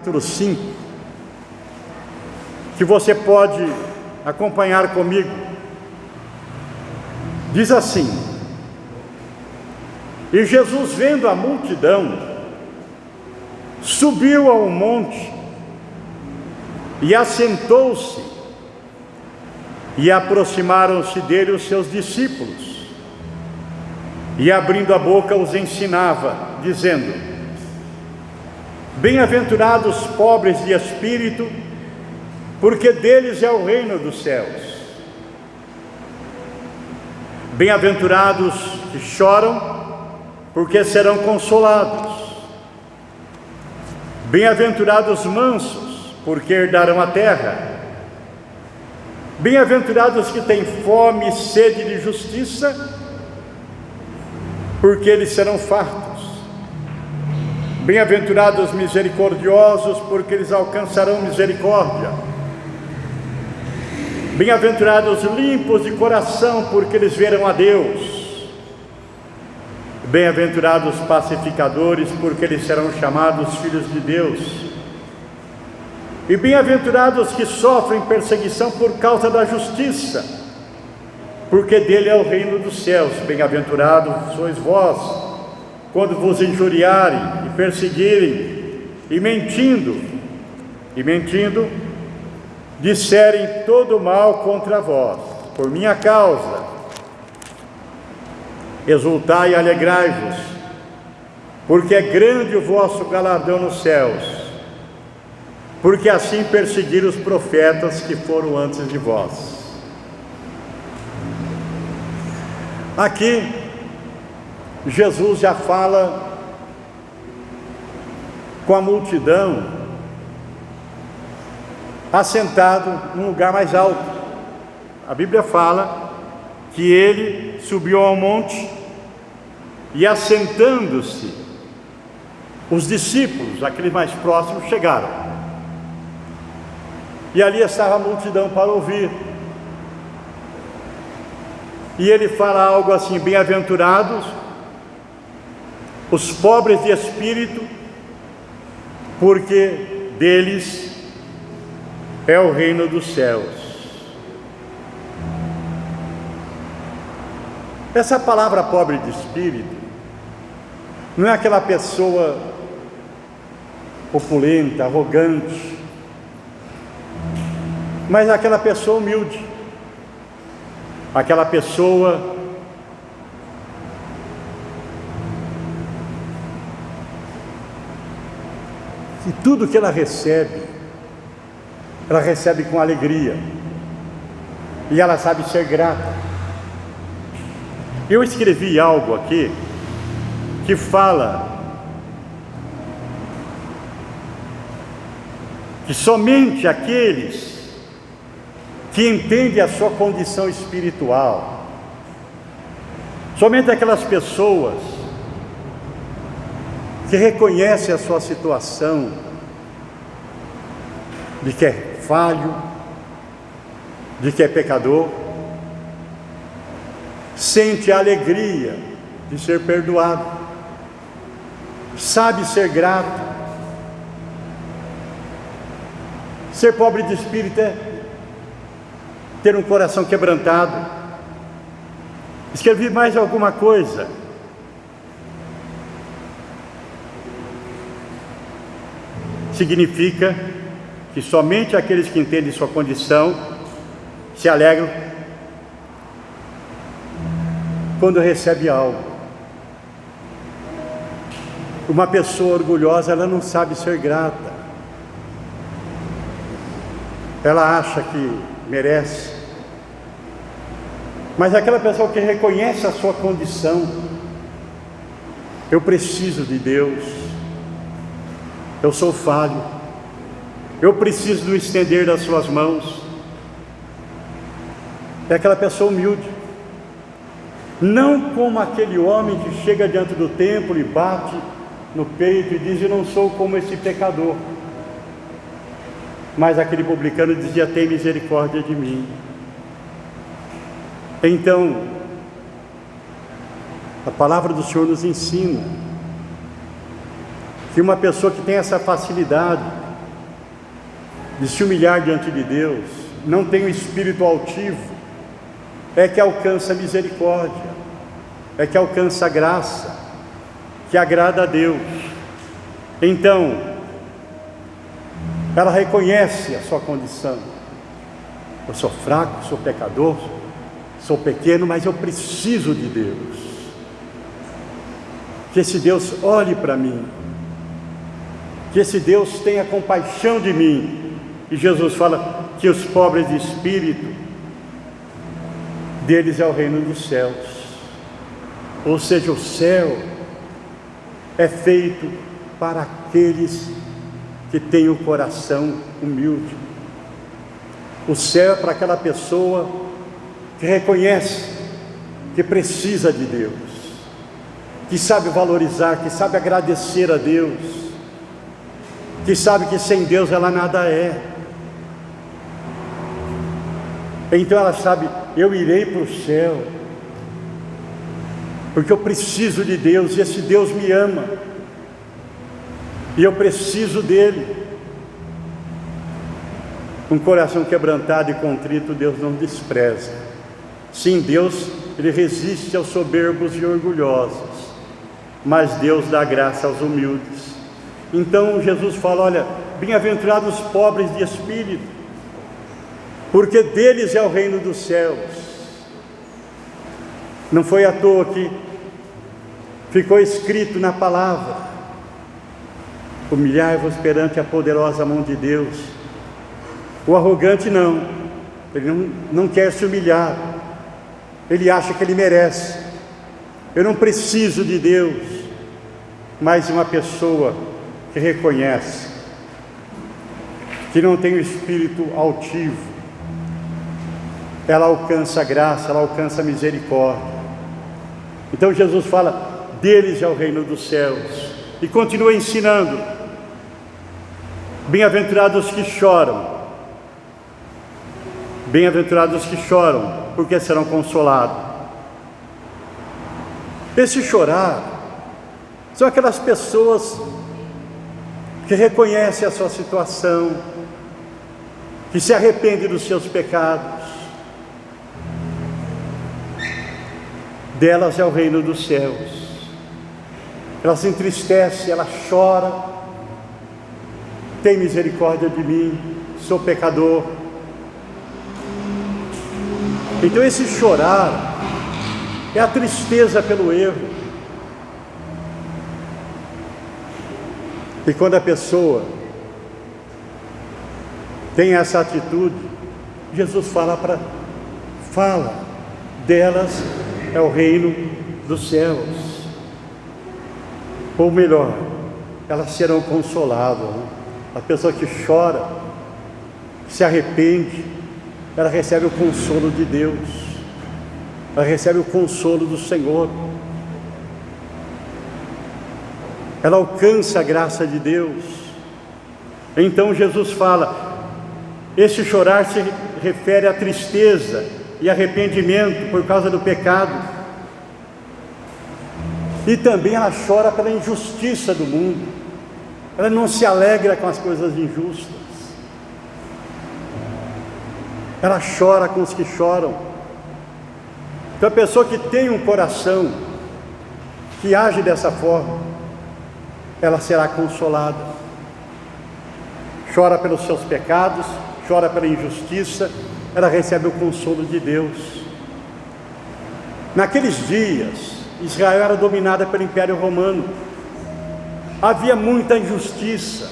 capítulo 5, que você pode acompanhar comigo. Diz assim: e Jesus, vendo a multidão, subiu ao monte e assentou-se, e aproximaram-se dele os seus discípulos, e abrindo a boca os ensinava, dizendo: bem-aventurados os pobres de espírito, porque deles é o reino dos céus. Bem-aventurados que choram, porque serão consolados. Bem-aventurados os mansos, porque herdarão a terra. Bem-aventurados que têm fome e sede de justiça, porque eles serão fartos. Bem-aventurados os misericordiosos, porque eles alcançarão misericórdia. Bem-aventurados os limpos de coração, porque eles verão a Deus. Bem-aventurados os pacificadores, porque eles serão chamados filhos de Deus. E bem-aventurados que sofrem perseguição por causa da justiça, porque dele é o reino dos céus. Bem-aventurados sois vós, quando vos injuriarem e perseguirem, e mentindo, disserem todo mal contra vós, por minha causa. Exultai e alegrai-vos, porque é grande o vosso galardão nos céus, porque assim perseguiram os profetas que foram antes de vós. Aqui, Jesus já fala com a multidão, assentado num lugar mais alto. A Bíblia fala que ele subiu ao monte e, assentando-se, os discípulos, aqueles mais próximos, chegaram. E ali estava a multidão para ouvir. E ele fala algo assim: bem-aventurados os pobres de espírito, porque deles é o reino dos céus. Essa palavra pobre de espírito não é aquela pessoa opulenta, arrogante, mas é aquela pessoa humilde, aquela pessoa que tudo que ela recebe com alegria, e ela sabe ser grata. Eu escrevi algo aqui que fala que somente aqueles que entendem a sua condição espiritual, somente aquelas pessoas que reconhecem a sua situação de que é falho, de que é pecador, sente a alegria de ser perdoado, sabe ser grato. Ser pobre de espírito é ter um coração quebrantado. Escrevi mais alguma coisa. Significa que somente aqueles que entendem sua condição se alegram quando recebe algo. Uma pessoa orgulhosa, ela não sabe ser grata. Ela acha que merece. Mas aquela pessoa que reconhece a sua condição: eu preciso de Deus, eu sou falho, eu preciso do estender das suas mãos. É aquela pessoa humilde. Não como aquele homem que chega diante do templo e bate no peito e diz: eu não sou como esse pecador. Mas aquele publicano dizia: tem misericórdia de mim. Então, a palavra do Senhor nos ensina que uma pessoa que tem essa facilidade de se humilhar diante de Deus, não tem um espírito altivo, é que alcança a misericórdia, é que alcança a graça, que agrada a Deus. Então, ela reconhece a sua condição. Eu sou fraco, sou pecador, sou pequeno, mas eu preciso de Deus. Que esse Deus olhe para mim, que esse Deus tenha compaixão de mim. E Jesus fala que os pobres de espírito, deles é o reino dos céus. Ou seja, o céu é feito para aqueles que têm o coração humilde. O céu é para aquela pessoa que reconhece que precisa de Deus, que sabe valorizar, que sabe agradecer a Deus, que sabe que sem Deus ela nada é. Então ela sabe, eu irei para o céu, porque eu preciso de Deus, e esse Deus me ama, e eu preciso dele. Um coração quebrantado e contrito Deus não despreza. Sim, Deus, ele resiste aos soberbos e orgulhosos, mas Deus dá graça aos humildes. Então Jesus fala, olha, bem-aventurados os pobres de espírito, porque deles é o reino dos céus. Não foi à toa que ficou escrito na palavra: humilhai-vos perante a poderosa mão de Deus. O arrogante não, ele não quer se humilhar, ele acha que ele merece. Eu não preciso de Deus. Mas uma pessoa que reconhece, que não tem o espírito altivo, ela alcança a graça, ela alcança a misericórdia. Então Jesus fala, deles é o reino dos céus, e continua ensinando: bem-aventurados que choram, bem-aventurados que choram, porque serão consolados. Esse chorar são aquelas pessoas que reconhecem a sua situação, que se arrependem dos seus pecados. Delas é o reino dos céus. Ela se entristece, ela chora, tem misericórdia de mim, sou pecador. Então esse chorar é a tristeza pelo erro. E quando a pessoa tem essa atitude, Jesus fala delas é o reino dos céus. Ou melhor, elas serão consoladas, né? A pessoa que chora, que se arrepende, ela recebe o consolo de Deus, ela recebe o consolo do Senhor, ela alcança a graça de Deus. Então Jesus fala, esse chorar se refere à tristeza e arrependimento por causa do pecado, e também ela chora pela injustiça do mundo, ela não se alegra com as coisas injustas, ela chora com os que choram. Então a pessoa que tem um coração que age dessa forma, ela será consolada. Chora pelos seus pecados, chora pela injustiça, ela recebe o consolo de Deus. Naqueles dias, Israel era dominada pelo Império Romano, havia muita injustiça,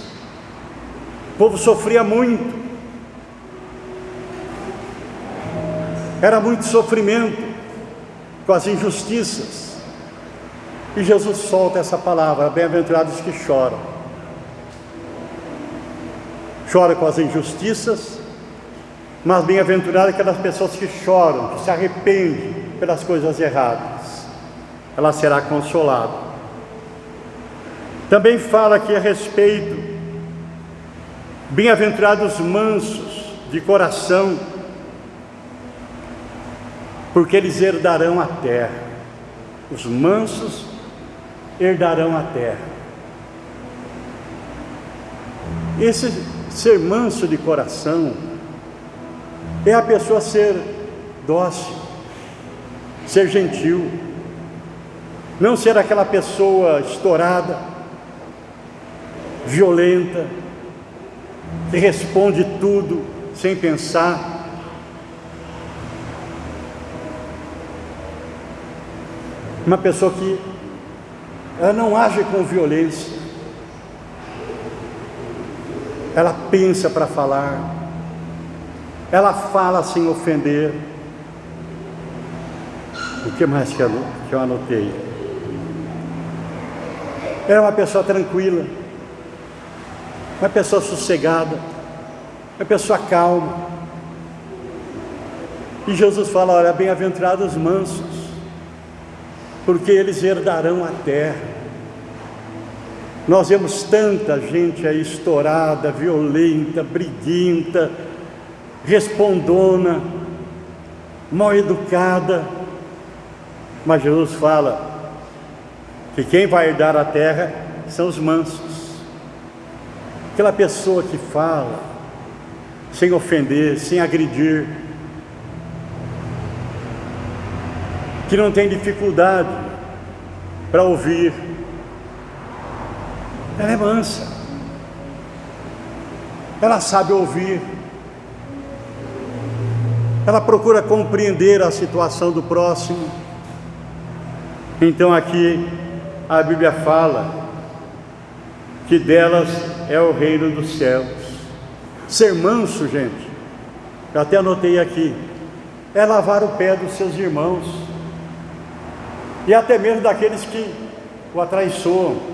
o povo sofria muito, era muito sofrimento com as injustiças. E Jesus solta essa palavra, bem-aventurados que choram. Chora com as injustiças, mas bem-aventuradas aquelas pessoas que choram, que se arrependem pelas coisas erradas, ela será consolada. Também fala aqui a respeito, bem-aventurados mansos de coração, porque eles herdarão a terra. Os mansos herdarão a terra. Esse Ser manso de coração é a pessoa ser dócil, ser gentil, não ser aquela pessoa estourada, violenta, que responde tudo sem pensar. Uma pessoa que ela não age com violência, ela pensa para falar, ela fala sem ofender. O que mais que eu anotei? É uma pessoa tranquila, uma pessoa sossegada, uma pessoa calma. E Jesus fala: olha, bem-aventurados os mansos, porque eles herdarão a terra. Nós vemos tanta gente aí estourada, violenta, briguenta, respondona, mal educada, mas Jesus fala que quem vai herdar a terra são os mansos, aquela pessoa que fala sem ofender, sem agredir, que não tem dificuldade para ouvir. Ela é mansa, ela sabe ouvir, ela procura compreender a situação do próximo. Então aqui a Bíblia fala que delas é o reino dos céus. Ser manso, gente, eu até anotei aqui, é lavar o pé dos seus irmãos, e até mesmo daqueles que o atraiçoam.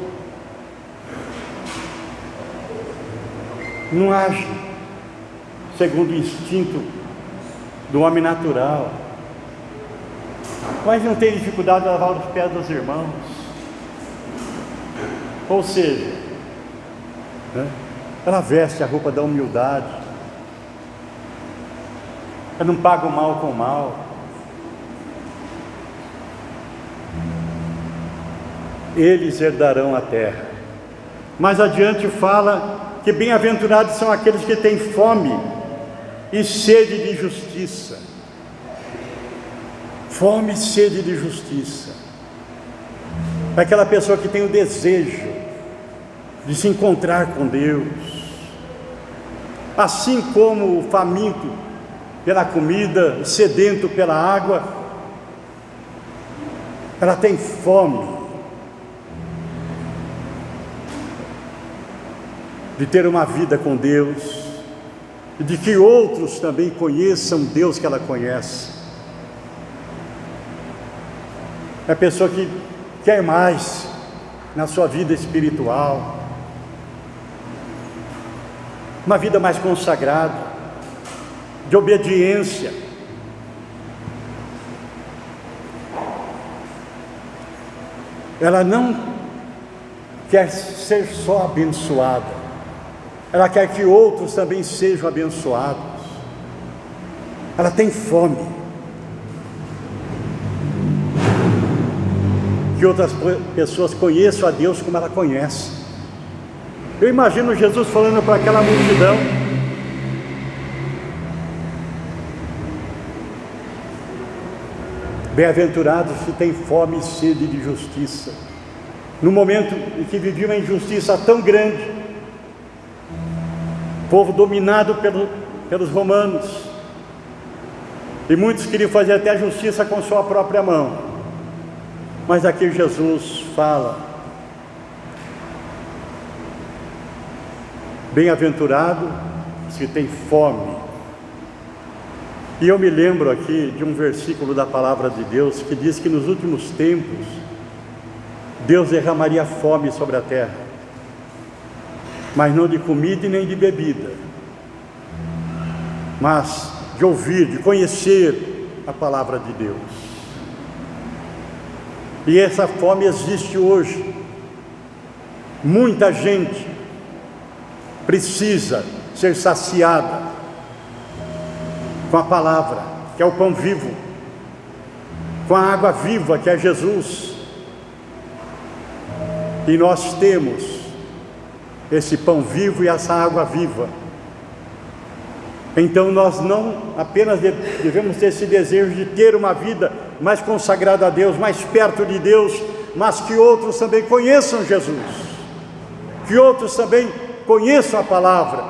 Não age segundo o instinto do homem natural, mas não tem dificuldade de lavar os pés dos irmãos. Ou seja, ela veste a roupa da humildade, ela não paga o mal com o mal. Eles herdarão a terra. Mais adiante fala que bem-aventurados são aqueles que têm fome e sede de justiça. Fome e sede de justiça. É aquela pessoa que tem o desejo de se encontrar com Deus. Assim como o faminto pela comida, o sedento pela água, ela tem fome de ter uma vida com Deus, e de que outros também conheçam Deus que ela conhece. É a pessoa que quer mais na sua vida espiritual, uma vida mais consagrada, de obediência. Ela não quer ser só abençoada, ela quer que outros também sejam abençoados. Ela tem fome que outras pessoas conheçam a Deus como ela conhece. Eu imagino Jesus falando para aquela multidão: bem-aventurados que têm fome e sede de justiça. No momento em que vivia uma injustiça tão grande, povo dominado pelos romanos, e muitos queriam fazer até justiça com sua própria mão. Mas aqui Jesus fala: bem-aventurado os que têm fome. E eu me lembro aqui de um versículo da palavra de Deus que diz que nos últimos tempos Deus derramaria fome sobre a terra, mas não de comida e nem de bebida, mas de ouvir, de conhecer a palavra de Deus. E essa fome existe hoje. Muita gente precisa ser saciada com a palavra, que é o pão vivo, com a água viva, que é Jesus. E nós temos esse pão vivo e essa água viva Então nós não apenas devemos ter esse desejo de ter uma vida mais consagrada a Deus, mais perto de Deus, mas que outros também conheçam Jesus, que outros também conheçam a palavra,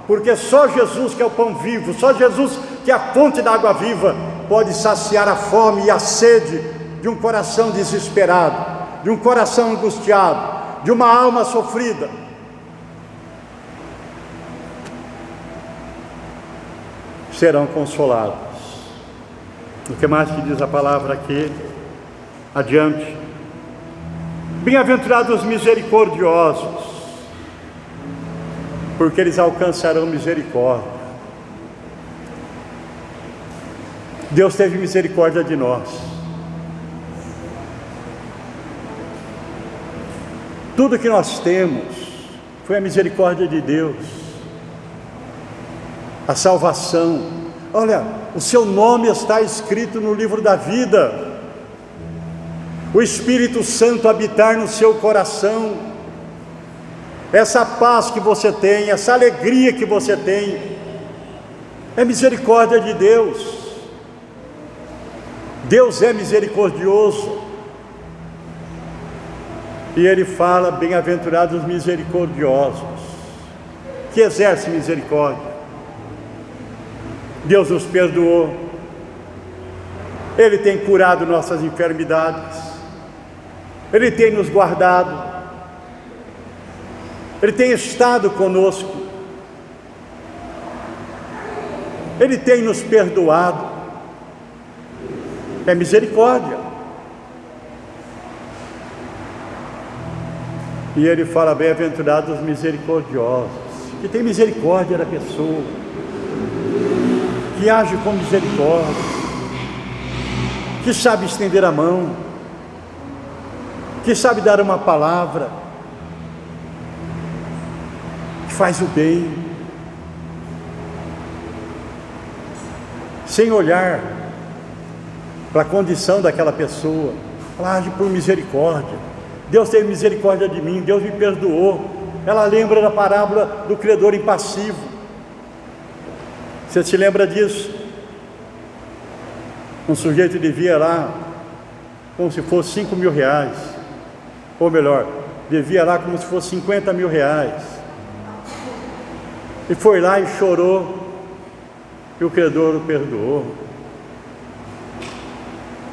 porque só Jesus, que é o pão vivo, só Jesus, que é a fonte da água viva, pode saciar a fome e a sede de um coração desesperado, de um coração angustiado, de uma alma sofrida. Serão consolados. O que mais que diz a palavra aqui? Adiante. Bem-aventurados os misericordiosos, porque eles alcançarão misericórdia. Deus teve misericórdia de nós. Tudo que nós temos foi a misericórdia de Deus. A salvação. Olha, o seu nome está escrito no livro da vida. O Espírito Santo habitar no seu coração. Essa paz que você tem, essa alegria que você tem, é misericórdia de Deus. Deus é misericordioso. E Ele fala, bem-aventurados os misericordiosos, que exercem misericórdia. Deus nos perdoou, Ele tem curado nossas enfermidades, Ele tem nos guardado, Ele tem estado conosco, Ele tem nos perdoado. É misericórdia. E Ele fala, bem-aventurados os misericordiosos, que tem misericórdia da pessoa, que age com misericórdia, que sabe estender a mão, que sabe dar uma palavra, que faz o bem, sem olhar para a condição daquela pessoa. Ela age por misericórdia. Deus teve misericórdia de mim, Deus me perdoou. Ela lembra da parábola do credor impassivo. Você se lembra disso? Um sujeito devia lá como se fosse R$5.000, ou melhor, devia lá como se fosse R$50.000, e foi lá e chorou, e o credor o perdoou,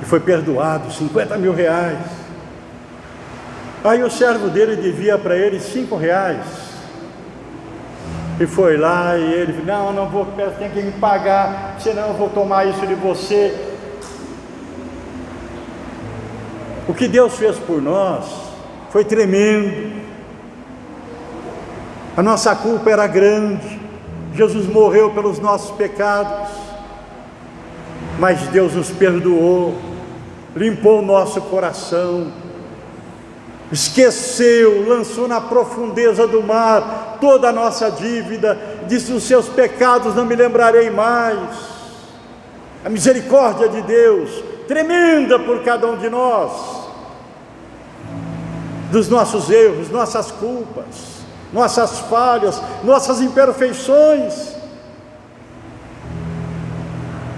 e foi perdoado R$50.000. Aí o servo dele devia para ele R$5, e foi lá e ele disse, não vou, tem que me pagar, senão eu vou tomar isso de você. O que Deus fez por nós foi tremendo. A nossa culpa era grande, Jesus morreu pelos nossos pecados, mas Deus nos perdoou, limpou o nosso coração, esqueceu, lançou na profundeza do mar toda a nossa dívida, disse, os seus pecados não me lembrarei mais. A misericórdia de Deus, tremenda por cada um de nós, dos nossos erros, nossas culpas, nossas falhas, nossas imperfeições.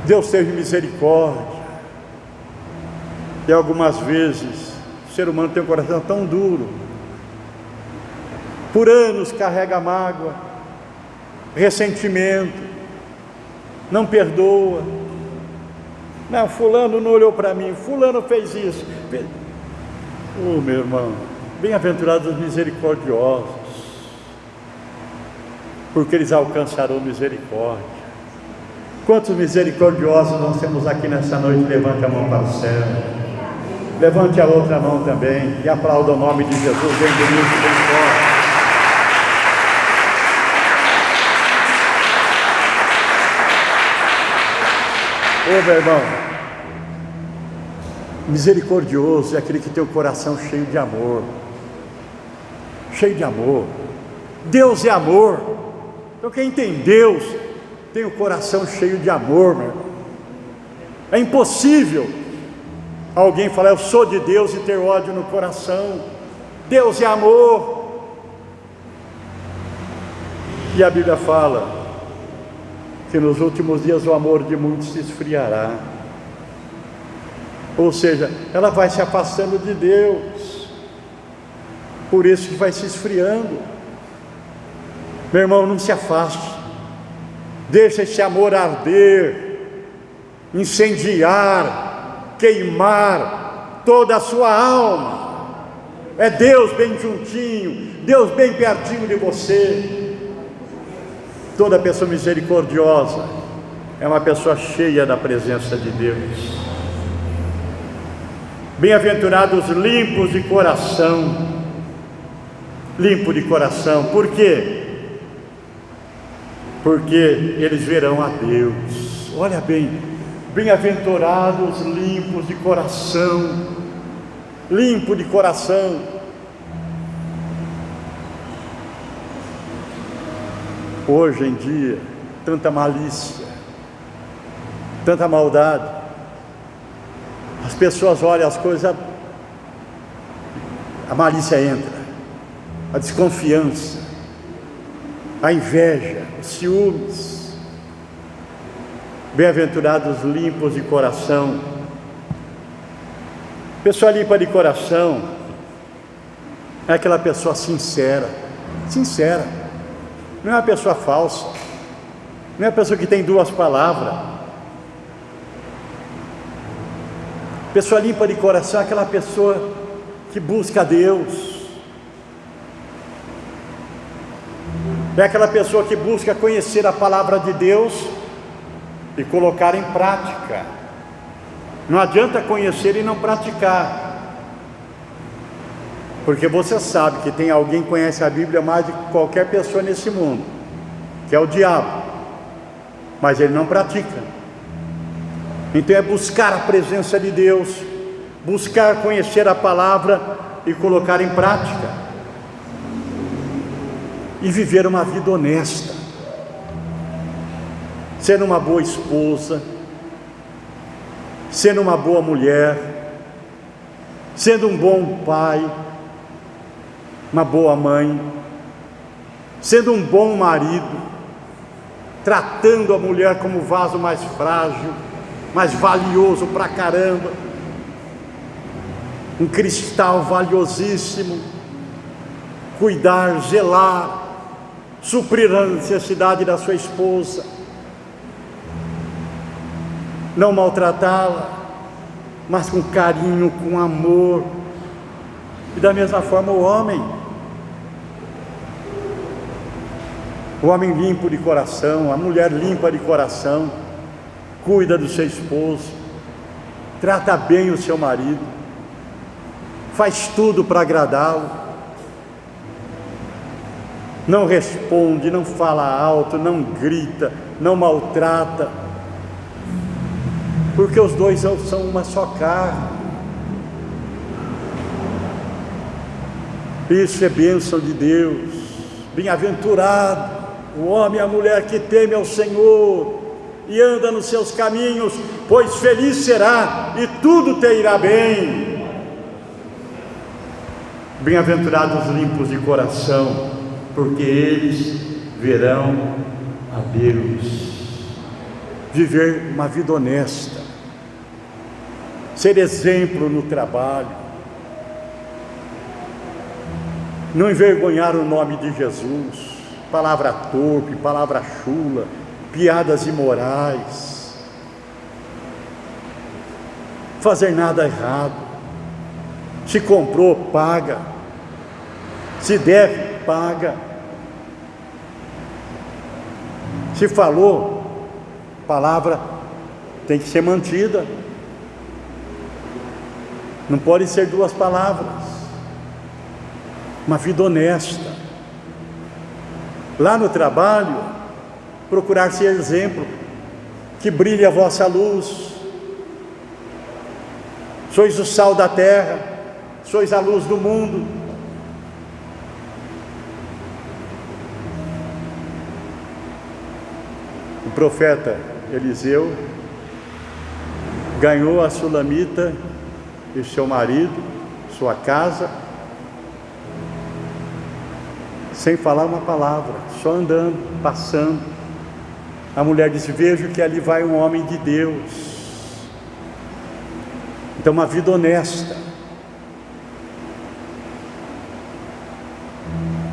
Deus teve misericórdia. E algumas vezes o ser humano tem um coração tão duro, por anos carrega mágoa, ressentimento, não perdoa. Não, fulano não olhou para mim, fulano fez isso. Oh, meu irmão, bem-aventurados os misericordiosos, porque eles alcançarão misericórdia. Quantos misericordiosos nós temos aqui nessa noite? Levante a mão para o céu, levante a outra mão também e aplauda o nome de Jesus, bem bonito, bem forte. Ô meu irmão, misericordioso é aquele que tem o coração cheio de amor, cheio de amor. Deus é amor. Então quem tem Deus tem o coração cheio de amor, meu irmão. É impossível alguém falar eu sou de Deus e ter ódio no coração. Deus é amor. E a Bíblia fala porque nos últimos dias o amor de muitos se esfriará. Ou seja, ela vai se afastando de Deus, por isso que vai se esfriando. Meu irmão, não se afaste, deixa esse amor arder, incendiar, queimar toda a sua alma. É Deus bem juntinho, Deus bem pertinho de você. Toda pessoa misericordiosa é uma pessoa cheia da presença de Deus. Bem-aventurados limpos de coração. Limpo de coração, por quê? Porque eles verão a Deus. Olha bem, bem-aventurados limpos de coração. Limpo de coração. Hoje em dia, tanta malícia, tanta maldade. As pessoas olham as coisas, a malícia entra, a desconfiança, a inveja, os ciúmes. Bem-aventurados limpos de coração. Pessoa limpa de coração é aquela pessoa sincera, não é uma pessoa falsa, não é uma pessoa que tem duas palavras. Pessoa limpa de coração é aquela pessoa que busca a Deus, é aquela pessoa que busca conhecer a palavra de Deus e colocar em prática. Não adianta conhecer e não praticar, porque você sabe que tem alguém que conhece a Bíblia mais do que qualquer pessoa nesse mundo, que é o diabo, mas ele não pratica. Então é buscar a presença de Deus, buscar conhecer a palavra e colocar em prática, e viver uma vida honesta, sendo uma boa esposa, sendo uma boa mulher, sendo um bom pai, uma boa mãe, sendo um bom marido, tratando a mulher como vaso mais frágil, mais valioso pra caramba, um cristal valiosíssimo. Cuidar, zelar, suprir a necessidade da sua esposa, não maltratá-la, mas com carinho, com amor. E da mesma forma o homem limpo de coração, a mulher limpa de coração, cuida do seu esposo, trata bem o seu marido, faz tudo para agradá-lo, não responde, não fala alto, não grita, não maltrata, porque os dois são uma só carne. Isso é bênção de Deus. Bem-aventurado o homem e a mulher que teme ao Senhor e anda nos seus caminhos, pois feliz será e tudo te irá bem. Bem-aventurados limpos de coração, porque eles verão a Deus. Viver uma vida honesta, ser exemplo no trabalho, não envergonhar o nome de Jesus, palavra torpe, palavra chula, piadas imorais, fazer nada errado. Se comprou, paga, se deve, paga, se falou, palavra tem que ser mantida, não pode ser duas palavras. Uma vida honesta. Lá no trabalho, procurar ser exemplo, que brilhe a vossa luz. Sois o sal da terra, sois a luz do mundo. O profeta Eliseu ganhou a Sulamita e seu marido, sua casa, sem falar uma palavra, só andando, passando. A mulher disse: vejo que ali vai um homem de Deus. Então, uma vida honesta,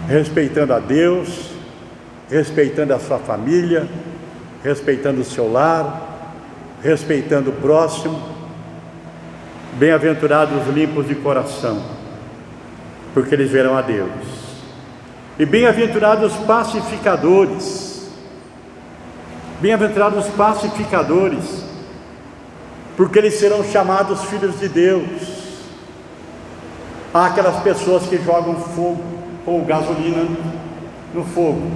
respeitando a Deus, respeitando a sua família, respeitando o seu lar, respeitando o próximo. Bem-aventurados os limpos de coração, porque eles verão a Deus. E bem-aventurados os pacificadores. Bem-aventurados os pacificadores, porque eles serão chamados filhos de Deus. Há aquelas pessoas que jogam fogo ou gasolina no fogo,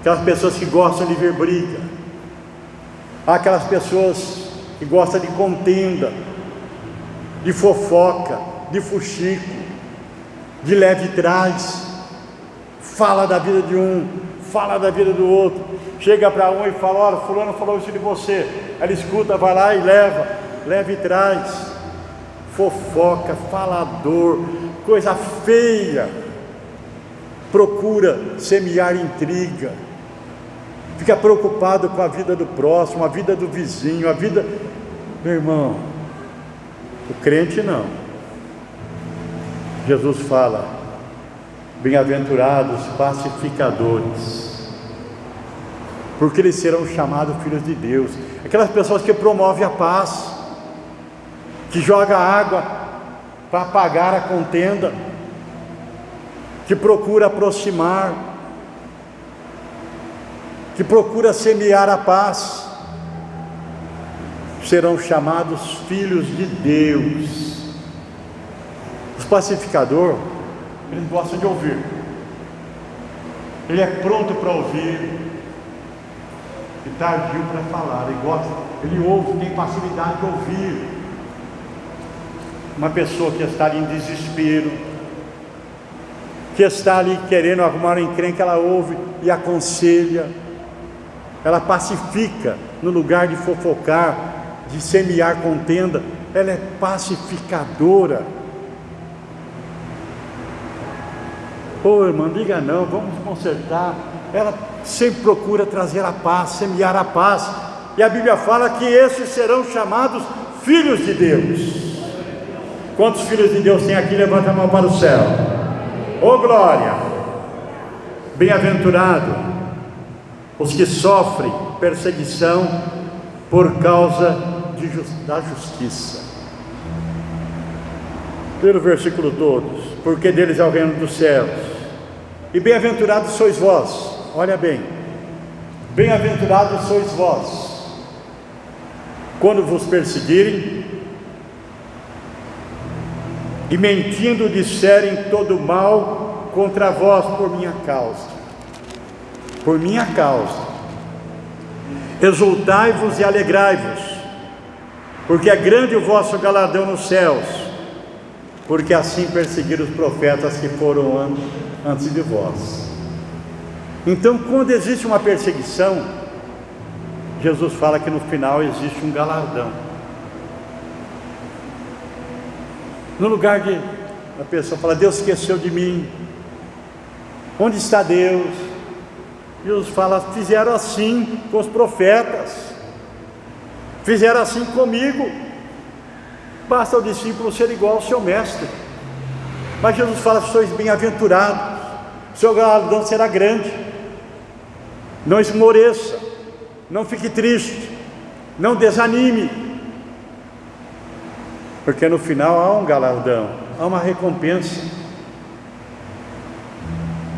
aquelas pessoas que gostam de ver briga, há aquelas pessoas que gostam de contenda, de fofoca, de fuxico, de leve trás, fala da vida de um, fala da vida do outro, chega para um e fala: olha, fulano falou isso de você. Ela escuta, vai lá e leva e traz. Fofoca, falador, coisa feia. Procura semear intriga, fica preocupado com a vida do próximo, a vida do vizinho, a vida... Meu irmão, o crente não. Jesus fala: bem-aventurados pacificadores, porque eles serão chamados filhos de Deus. Aquelas pessoas que promovem a paz, que jogam água para apagar a contenda, que procura aproximar, que procura semear a paz, serão chamados filhos de Deus. Os pacificadores, eles gostam de ouvir, ele é pronto para ouvir e tardio para falar. Ele ouve, tem facilidade de ouvir. Uma pessoa que está ali em desespero, que está ali querendo arrumar uma encrenca, ela ouve e aconselha, ela pacifica no lugar de fofocar, de semear contenda. Ela é pacificadora. Ô irmão, liga não, vamos consertar. Ela sempre procura trazer a paz, semear a paz. E a Bíblia fala que esses serão chamados filhos de Deus. Quantos filhos de Deus tem aqui? Levanta a mão para o céu. Ô glória! Bem-aventurado os que sofrem perseguição por causa da justiça. Pelo versículo todos: porque deles é o reino dos céus. E bem-aventurados sois vós. Olha bem, bem-aventurados sois vós, quando vos perseguirem e mentindo disserem todo mal contra vós por minha causa. Por minha causa. Exultai-vos e alegrai-vos, porque é grande o vosso galardão nos céus, porque assim perseguiram os profetas que foram antes de vós. Então, quando existe uma perseguição, Jesus fala que no final existe um galardão. No lugar de a pessoa falar: Deus esqueceu de mim, onde está Deus? Jesus fala: fizeram assim com os profetas, fizeram assim comigo. Basta o discípulo ser igual ao seu mestre. Mas Jesus fala: sois bem-aventurados, seu galardão será grande. Não esmoreça, não fique triste, não desanime, porque no final há um galardão, há uma recompensa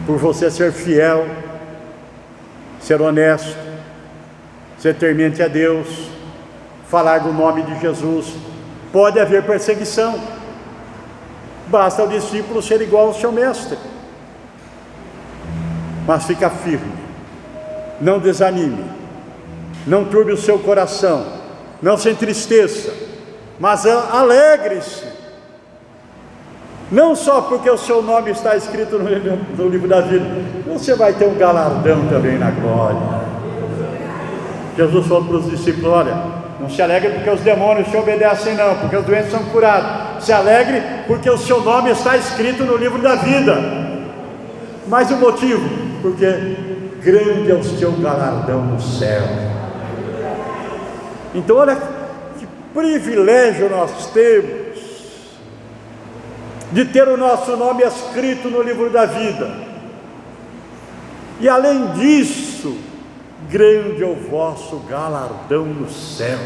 por você ser fiel, ser honesto, ser temente a Deus, falar do nome de Jesus. Pode haver perseguição, basta o discípulo ser igual ao seu mestre, mas fica firme, não desanime, não turbe o seu coração, não se entristeça, mas alegre-se, não só porque o seu nome está escrito no livro da vida, você vai ter um galardão também na glória. Jesus falou para os discípulos: olha, não se alegre porque os demônios te obedecem não, porque os doentes são curados. Se alegre porque o seu nome está escrito no livro da vida. Mas o motivo? Porque grande é o seu galardão no céu. Então olha que privilégio nós temos de ter o nosso nome escrito no livro da vida. E além disso, grande é o vosso galardão no céu.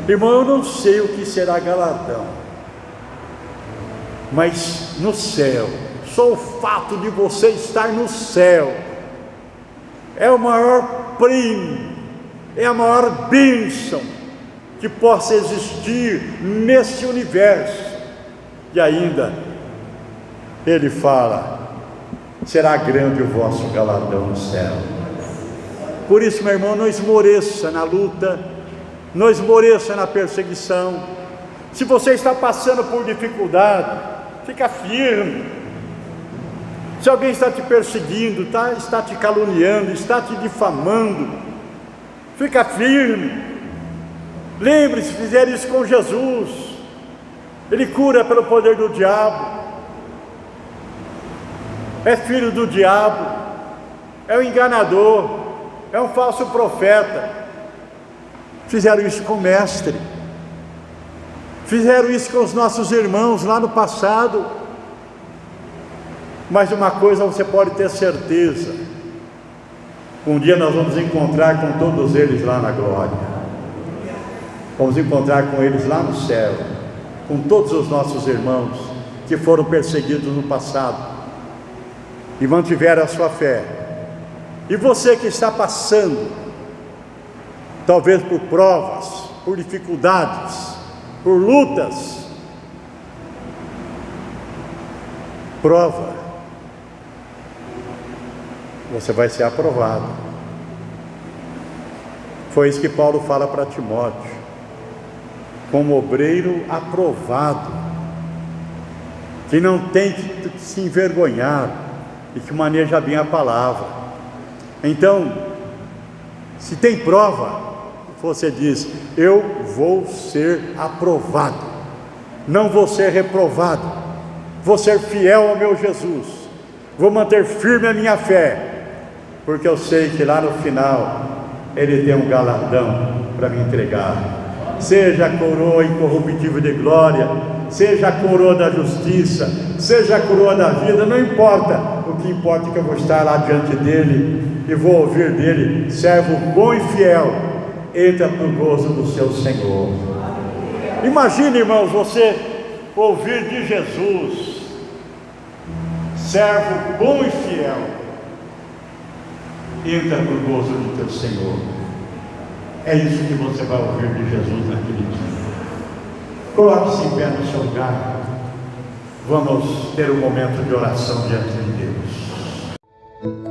Irmão, eu não sei o que será galardão, mas no céu, só o fato de você estar no céu é o maior prêmio, é a maior bênção que possa existir nesse universo. E ainda ele fala: será grande o vosso galardão no céu. Por isso, meu irmão, não esmoreça na luta, não esmoreça na perseguição. Se você está passando por dificuldade, fica firme. Se alguém está te perseguindo, está te caluniando, está te difamando, fica firme. Lembre-se, fizeram isso com Jesus. Ele cura pelo poder do diabo, é filho do diabo, é um enganador, é um falso profeta. Fizeram isso com o mestre, fizeram isso com os nossos irmãos lá no passado. Mas uma coisa você pode ter certeza: um dia nós vamos encontrar com todos eles lá na glória, vamos encontrar com eles lá no céu, com todos os nossos irmãos que foram perseguidos no passado e mantiveram a sua fé. E você que está passando, talvez por provas, por dificuldades, por lutas, prova, você vai ser aprovado. Foi isso que Paulo fala para Timóteo: como obreiro aprovado, que não tem que se envergonhar e que maneja bem a palavra. Então, se tem prova, você diz: eu vou ser aprovado, não vou ser reprovado, vou ser fiel ao meu Jesus, vou manter firme a minha fé, porque eu sei que lá no final Ele tem um galardão para me entregar. Seja a coroa incorruptível de glória, seja a coroa da justiça, seja a coroa da vida, não importa. O que importa é que eu vou estar lá diante dele e vou ouvir dele: servo bom e fiel, entra para o gozo do seu Senhor. Imagine, irmãos, você ouvir de Jesus: servo bom e fiel, entra para o gozo do teu Senhor. É isso que você vai ouvir de Jesus naquele dia. Coloque-se em pé no seu lugar. Vamos ter um momento de oração diante de Deus.